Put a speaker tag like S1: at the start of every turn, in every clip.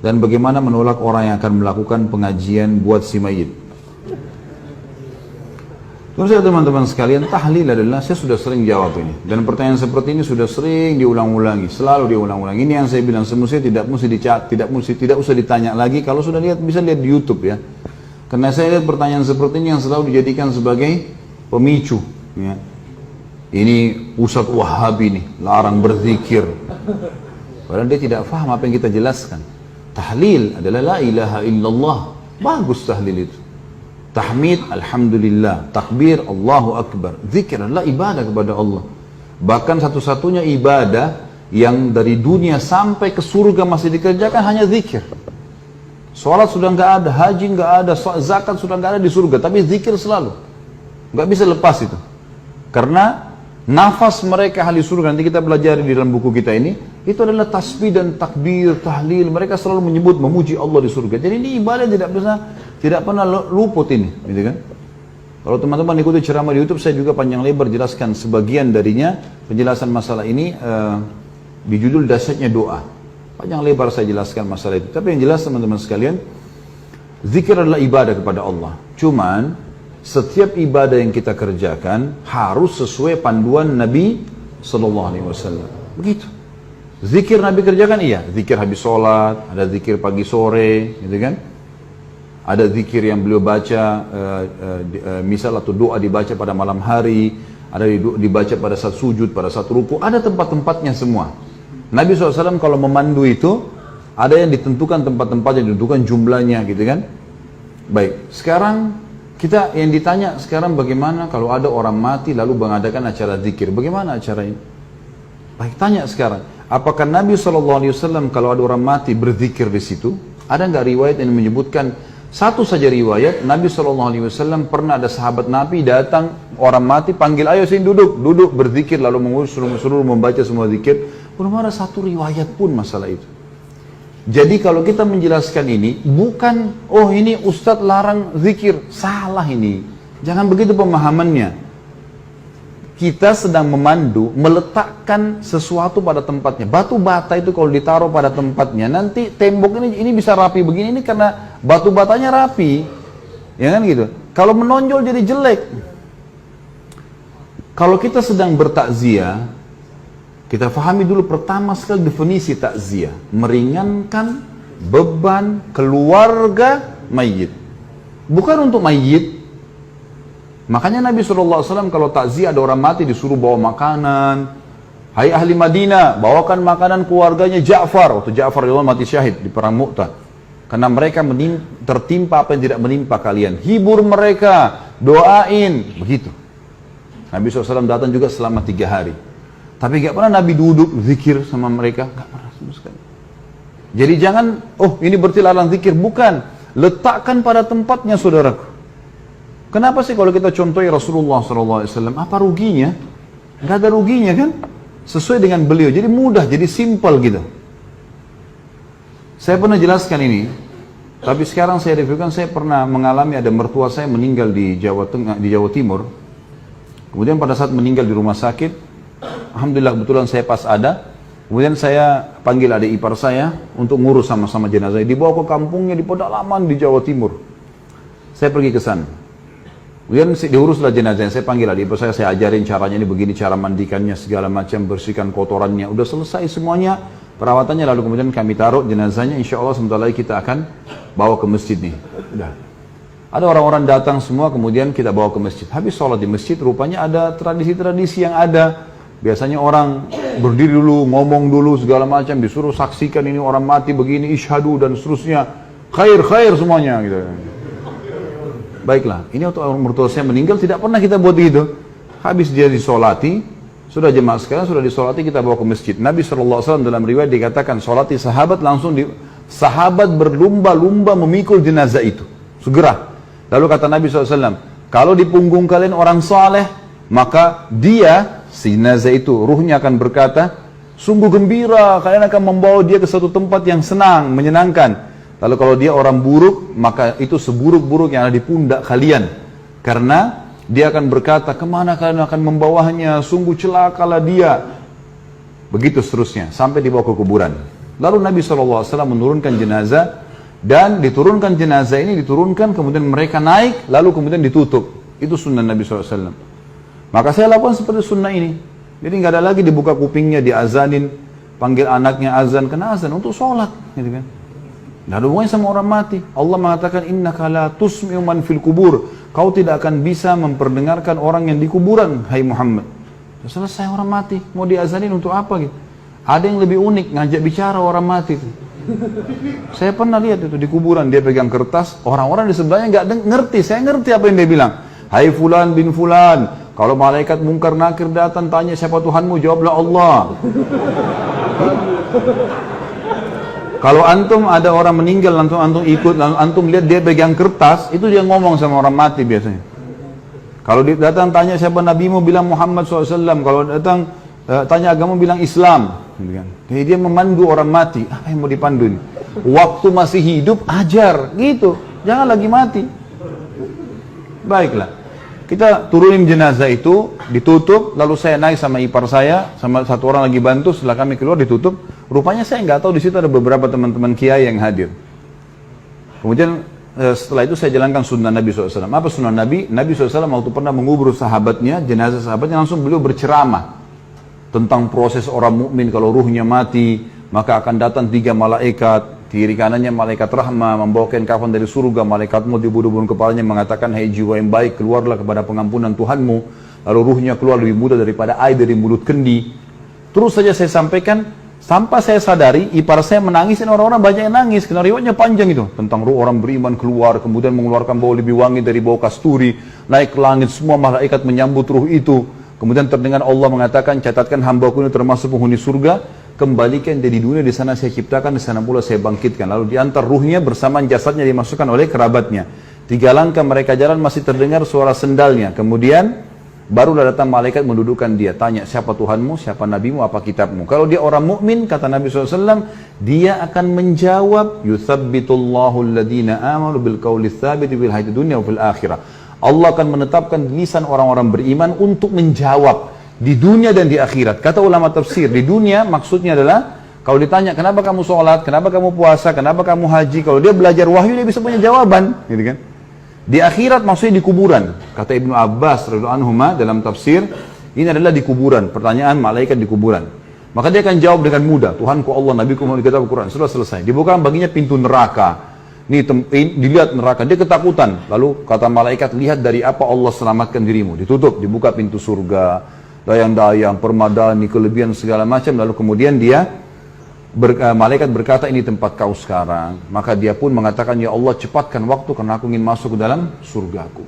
S1: dan bagaimana menolak orang yang akan melakukan pengajian buat si mayit. Terus teman-teman sekalian, tahlil adalah, saya sudah sering jawab ini, dan pertanyaan seperti ini sudah sering diulang-ulangi, selalu diulang-ulangi. Ini yang saya bilang, semestinya tidak usah ditanya lagi. Kalau sudah lihat, bisa lihat di YouTube ya. Karena saya lihat pertanyaan seperti ini yang selalu dijadikan sebagai pemicu. Ya. Ini Ustadz Wahabi nih, larang berzikir. Padahal dia tidak paham apa yang kita jelaskan. Tahlil adalah la ilaha illallah. Bagus tahlil itu. Tahmid, alhamdulillah. Takbir, Allahu Akbar. Zikir adalah ibadah kepada Allah. Bahkan satu-satunya ibadah yang dari dunia sampai ke surga masih dikerjakan hanya zikir. Sholat sudah nggak ada, haji nggak ada, zakat sudah nggak ada di surga, tapi zikir selalu. Nggak bisa lepas itu. Karena nafas mereka ahli surga, nanti kita belajar di dalam buku kita ini, itu adalah tasbih dan takbir, tahlil. Mereka selalu menyebut, memuji Allah di surga. Jadi ini ibadah tidak pernah luput ini, gitu kan? Kalau teman-teman ikuti ceramah di YouTube, saya juga panjang lebar jelaskan sebagian darinya, penjelasan masalah ini di judul Dahsyatnya Doa. Panjang lebar saya jelaskan masalah itu. Tapi yang jelas teman-teman sekalian, zikir adalah ibadah kepada Allah. Cuman setiap ibadah yang kita kerjakan harus sesuai panduan Nabi SAW. Begitu. Zikir Nabi kerjakan, iya. Zikir habis sholat, ada zikir pagi sore, gitu kan? Ada zikir yang beliau baca, misal atau doa dibaca pada malam hari, ada dibaca pada saat sujud, pada saat ruku, ada tempat-tempatnya semua. Nabi SAW kalau memandu itu, ada yang ditentukan tempat-tempat, yang ditentukan jumlahnya, gitu kan? Baik, sekarang kita yang ditanya sekarang bagaimana kalau ada orang mati lalu mengadakan acara zikir, bagaimana acara ini? Baik, tanya sekarang, apakah Nabi SAW kalau ada orang mati berzikir di situ? Ada nggak riwayat yang menyebutkan? Satu saja riwayat, Nabi SAW pernah ada sahabat Nabi datang, orang mati, panggil, ayo sini duduk berzikir, lalu suruh membaca semua zikir. Belum ada satu riwayat pun masalah itu. Jadi kalau kita menjelaskan ini, bukan, oh ini Ustadz larang zikir, salah ini. Jangan begitu pemahamannya. Kita sedang memandu, meletakkan sesuatu pada tempatnya. Batu bata itu kalau ditaruh pada tempatnya, nanti tembok ini bisa rapi begini, ini karena batu batanya rapi. Ya kan gitu. Kalau menonjol jadi jelek. Kalau kita sedang bertakziah, kita fahami dulu pertama sekali definisi takziah. Meringankan beban keluarga mayit. Bukan untuk mayit. Makanya Nabi SAW kalau takziah ada orang mati disuruh bawa makanan. Hai ahli Madinah, bawakan makanan keluarganya Ja'far. Waktu Ja'far mati syahid di perang Mu'tah. Karena mereka tertimpa apa yang tidak menimpa kalian. Hibur mereka, doain. Begitu. Nabi SAW datang juga selama 3 hari. Tapi gak pernah Nabi duduk zikir sama mereka. Gak pernah sama sekali. Jadi jangan, oh ini berarti larang zikir. Bukan. Letakkan pada tempatnya saudaraku. Kenapa sih kalau kita contohi Rasulullah SAW, apa ruginya? Nggak ada ruginya kan? Sesuai dengan beliau, jadi mudah, jadi simple gitu. Saya pernah jelaskan ini, tapi sekarang saya reviewkan, saya pernah mengalami ada mertua saya meninggal di Jawa Tengah, di Jawa Timur. Kemudian pada saat meninggal di rumah sakit, alhamdulillah kebetulan saya pas ada. Kemudian saya panggil adik ipar saya untuk ngurus sama-sama jenazah. Dibawa ke kampungnya di pedalaman di Jawa Timur. Saya pergi ke sana. Kemudian diuruslah jenazahnya, saya panggil adik ipar saya ajarin caranya ini begini, cara mandikannya segala macam, bersihkan kotorannya. Udah selesai semuanya perawatannya, lalu kemudian kami taruh jenazahnya, insya Allah sebentar lagi kita akan bawa ke masjid nih. Udah. Ada orang-orang datang semua, kemudian kita bawa ke masjid. Habis sholat di masjid, rupanya ada tradisi-tradisi yang ada. Biasanya orang berdiri dulu, ngomong dulu segala macam, disuruh saksikan ini orang mati begini, isyhadu dan seterusnya. Khair semuanya gitu. Baiklah, ini waktu orang mertua saya meninggal tidak pernah kita buat begitu. Habis dia disolati, sudah jemaah sekalian sudah disolati, kita bawa ke masjid. Nabi SAW dalam riwayat dikatakan solati sahabat langsung sahabat berlumba-lumba memikul jenazah itu segera. Lalu kata Nabi SAW, kalau di punggung kalian orang saleh, maka dia si jenazah itu ruhnya akan berkata, sungguh gembira, kalian akan membawa dia ke satu tempat yang senang, menyenangkan. Lalu kalau dia orang buruk, maka itu seburuk-buruk yang ada di pundak kalian. Karena dia akan berkata, kemana kalian akan membawanya, sungguh celakalah dia. Begitu seterusnya, sampai dibawa ke kuburan. Lalu Nabi SAW menurunkan jenazah, dan diturunkan jenazah ini, kemudian mereka naik, lalu kemudian ditutup. Itu sunnah Nabi SAW. Maka saya lakukan seperti sunnah ini. Jadi nggak ada lagi dibuka kupingnya, diazanin, panggil anaknya azan, kena azan untuk sholat. Gitu kan. Nggak ada hubungannya sama orang mati. Allah mengatakan, innaka la tusmi'u man fil kubur. Kau tidak akan bisa memperdengarkan orang yang di kuburan, hai Muhammad. Selesai orang mati, mau diazanin untuk apa gitu? Ada yang lebih unik, ngajak bicara orang mati itu. Saya pernah lihat itu di kuburan, dia pegang kertas, orang-orang di sebelahnya nggak ngerti, saya ngerti apa yang dia bilang. Hai fulan bin fulan, kalau malaikat mungkar nakir datang tanya siapa Tuhanmu, jawablah Allah. Kalau antum ada orang meninggal, antum ikut, antum lihat dia pegang kertas, itu dia ngomong sama orang mati biasanya. Kalau datang tanya siapa nabimu, bilang Muhammad SAW. Kalau datang tanya agama, bilang Islam. Jadi dia memandu orang mati. Apa yang mau dipandu ini? Waktu masih hidup ajar, gitu. Jangan lagi mati. Baiklah, kita turunin jenazah itu, ditutup. Lalu saya naik sama ipar saya, sama satu orang lagi bantu. Setelah kami keluar ditutup. Rupanya saya nggak tahu di situ ada beberapa teman-teman kiai yang hadir. Kemudian setelah itu saya jalankan sunnah Nabi SAW. Apa sunnah Nabi? Nabi SAW waktu pernah mengubur sahabatnya, jenazah sahabatnya, langsung beliau berceramah tentang proses orang mukmin kalau ruhnya mati, maka akan datang 3 malaikat, kiri kanannya malaikat rahmah, membawakan kafan dari surga, malaikat maut dibunuh-bunuh kepalanya mengatakan, hai jiwa yang baik, keluarlah kepada pengampunan Tuhanmu. Lalu ruhnya keluar lebih mudah daripada air dari mulut kendi. Terus saja saya sampaikan, sampai saya sadari, ipar saya menangis, dan orang-orang banyak yang nangis, karena riwayatnya panjang itu. Tentang ruh orang beriman keluar, kemudian mengeluarkan bau lebih wangi dari bau kasturi, naik ke langit, semua malaikat menyambut ruh itu. Kemudian terdengar Allah mengatakan, catatkan hambaku ini termasuk penghuni surga, kembalikan dia di dunia, di sana saya ciptakan, di sana pula saya bangkitkan. Lalu diantar ruhnya bersamaan jasadnya dimasukkan oleh kerabatnya. 3 langkah mereka jalan masih terdengar suara sendalnya. Kemudian barulah datang malaikat mendudukan dia, tanya siapa Tuhanmu, siapa nabimu, apa kitabmu. Kalau dia orang mukmin, kata Nabi SAW, dia akan menjawab, yuthabbitullahu alladhina amanu bil qawli tsabiti fil hayatid dunya wa fil akhirah. Allah akan menetapkan lisan orang-orang beriman untuk menjawab di dunia dan di akhirat. Kata ulama tafsir, di dunia maksudnya adalah kalau ditanya kenapa kamu sholat, kenapa kamu puasa, kenapa kamu haji, kalau dia belajar wahyu dia bisa punya jawaban, gitu kan? Di akhirat maksudnya di kuburan. Kata Ibnu Abbas radhiyallahu anhuma dalam tafsir, ini adalah di kuburan, pertanyaan malaikat di kuburan. Maka dia akan jawab dengan mudah, Tuhanku Allah, Nabiku Muhammad, kitab Al-Quran. Sudah selesai. Dibukakan baginya pintu neraka. Ini dilihat neraka, dia ketakutan. Lalu kata malaikat, lihat dari apa Allah selamatkan dirimu. Ditutup, dibuka pintu surga, dayang-dayang, permadani, kelebihan segala macam. Lalu kemudian malaikat berkata, ini tempat kau sekarang. Maka dia pun mengatakan, ya Allah cepatkan waktu karena aku ingin masuk ke dalam surgaku.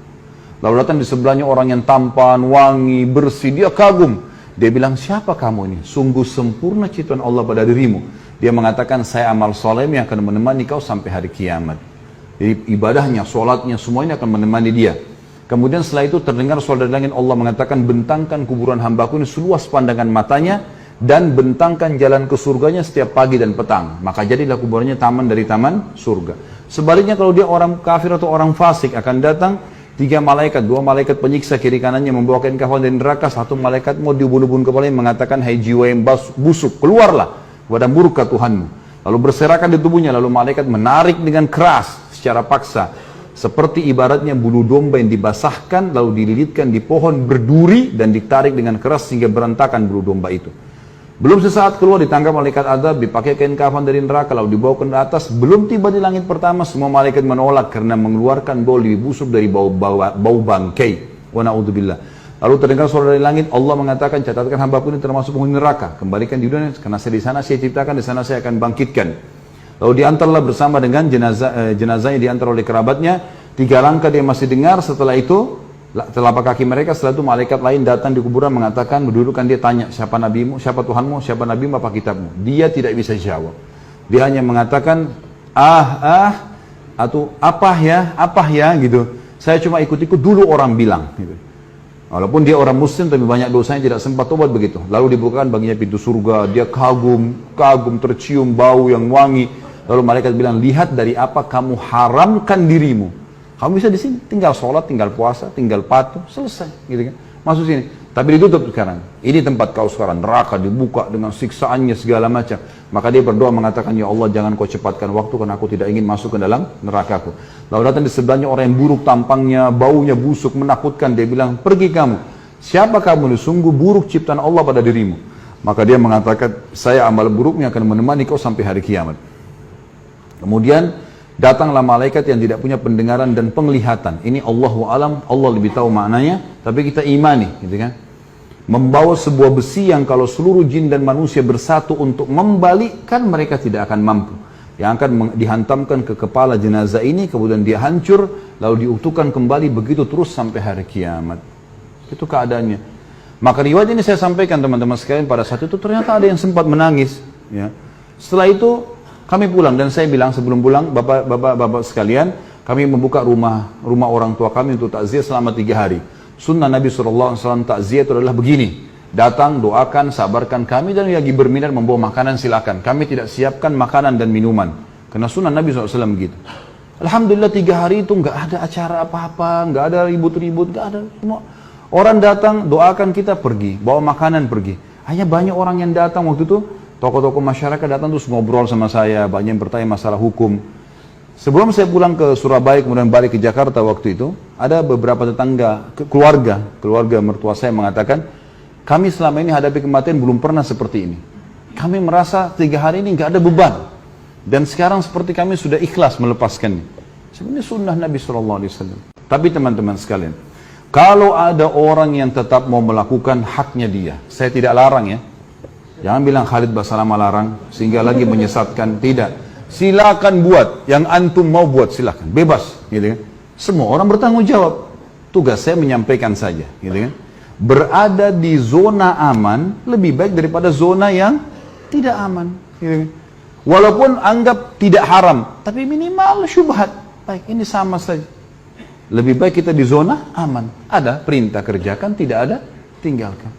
S1: Lalu datang di sebelahnya orang yang tampan, wangi, bersih. Dia kagum. Dia bilang, siapa kamu ini? Sungguh sempurna ciptaan Allah pada dirimu. Dia mengatakan, saya amal soleh yang akan menemani kau sampai hari kiamat. Jadi ibadahnya, sholatnya, semuanya akan menemani dia. Kemudian setelah itu terdengar suara dari langit, Allah mengatakan, bentangkan kuburan hambaku ini seluas pandangan matanya, dan bentangkan jalan ke surganya setiap pagi dan petang. Maka jadilah kuburannya taman dari taman surga. Sebaliknya kalau dia orang kafir atau orang fasik, akan datang 3 malaikat, 2 malaikat penyiksa kiri kanannya membawakan kafan dari neraka, 1 malaikat mau dibunuh-bunuh kepalanya mengatakan, hai jiwa yang busuk, keluarlah kepada murka Tuhanmu. Lalu berserakan di tubuhnya, lalu malaikat menarik dengan keras secara paksa, seperti ibaratnya bulu domba yang dibasahkan lalu dililitkan di pohon berduri dan ditarik dengan keras sehingga berantakan bulu domba itu. Belum sesaat keluar, ditangkap malaikat azab, dipakai kain kafan dari neraka, lalu dibawa ke atas. Belum tiba di langit pertama, semua malaikat menolak karena mengeluarkan bau lebih busuk dari bau bangkai. Wa na'udzubillah. Lalu terdengar suara dari langit, Allah mengatakan, catatkan hambaku ini termasuk penghuni neraka, kembalikan di dunia, karena di sana saya ciptakan, di sana saya akan bangkitkan. Lalu diantarlah bersama dengan jenazahnya diantar oleh kerabatnya. 3 langkah dia masih dengar, setelah itu telapak kaki mereka, setelah itu malaikat lain datang di kuburan mengatakan, mendudukan dia, tanya siapa nabimu, siapa Tuhanmu, siapa nabimu, apa kitabmu. Dia tidak bisa jawab. Dia hanya mengatakan atau apa ya gitu. Saya cuma ikut-ikut dulu orang bilang gitu. Walaupun dia orang muslim tapi banyak dosanya, tidak sempat tobat begitu. Lalu dibukakan baginya pintu surga, dia kagum tercium bau yang wangi. Lalu malaikat bilang, lihat dari apa kamu haramkan dirimu. Kamu bisa di sini tinggal sholat, tinggal puasa, tinggal patuh, selesai gitu kan. Masuk sini. Tapi ditutup sekarang. Ini tempat kau sekarang, neraka dibuka dengan siksaannya segala macam. Maka dia berdoa mengatakan, ya Allah jangan kau cepatkan waktu karena aku tidak ingin masuk ke dalam nerakaku. Lalu datang di sebelahnya orang yang buruk tampangnya, baunya busuk, menakutkan. Dia bilang, pergi kamu. Siapa kamu? Sungguh buruk ciptaan Allah pada dirimu. Maka dia mengatakan, saya amal buruknya akan menemani kau sampai hari kiamat. Kemudian datanglah malaikat yang tidak punya pendengaran dan penglihatan. Ini Allahu alam, Allah lebih tahu maknanya, tapi kita imani, gitu kan? Membawa sebuah besi yang kalau seluruh jin dan manusia bersatu untuk membalikkan, mereka tidak akan mampu. Yang akan dihantamkan ke kepala jenazah ini, kemudian dia hancur, lalu diutuhkan kembali, begitu terus sampai hari kiamat. Itu keadaannya. Maka riwayat ini saya sampaikan teman-teman sekalian, pada saat itu ternyata ada yang sempat menangis. Ya. Setelah itu kami pulang, dan saya bilang sebelum pulang, bapak-bapak sekalian, kami membuka rumah orang tua kami untuk takziah selama 3 hari. Sunnah Nabi SAW takziah itu adalah begini. Datang, doakan, sabarkan kami, dan lagi berminat membawa makanan silakan. Kami tidak siapkan makanan dan minuman. Karena sunnah Nabi SAW begitu. Alhamdulillah 3 hari itu nggak ada acara apa-apa, nggak ada ribut-ribut, nggak ada. Semua orang datang, doakan kita, pergi. Bawa makanan, pergi. Hanya banyak orang yang datang waktu itu. Tokoh-tokoh masyarakat datang terus ngobrol sama saya. Banyak yang bertanya masalah hukum. Sebelum saya pulang ke Surabaya, kemudian balik ke Jakarta waktu itu, ada beberapa tetangga, keluarga mertua saya mengatakan, kami selama ini hadapi kematian belum pernah seperti ini. Kami merasa 3 hari ini nggak ada beban. Dan sekarang seperti kami sudah ikhlas melepaskannya. Sebenarnya sunnah Nabi SAW. Tapi teman-teman sekalian, kalau ada orang yang tetap mau melakukan haknya dia, saya tidak larang ya. Jangan bilang Khalid Basalam larang, sehingga lagi menyesatkan. Tidak. Silakan buat, yang antum mau buat silakan, bebas, gitu kan? Semua orang bertanggung jawab. Tugas saya menyampaikan saja, gitu kan? Berada di zona aman lebih baik daripada zona yang tidak aman, gitu kan? Walaupun anggap tidak haram, tapi minimal syubhat. Baik, ini sama saja. Lebih baik kita di zona aman. Ada perintah kerjakan, tidak ada tinggalkan.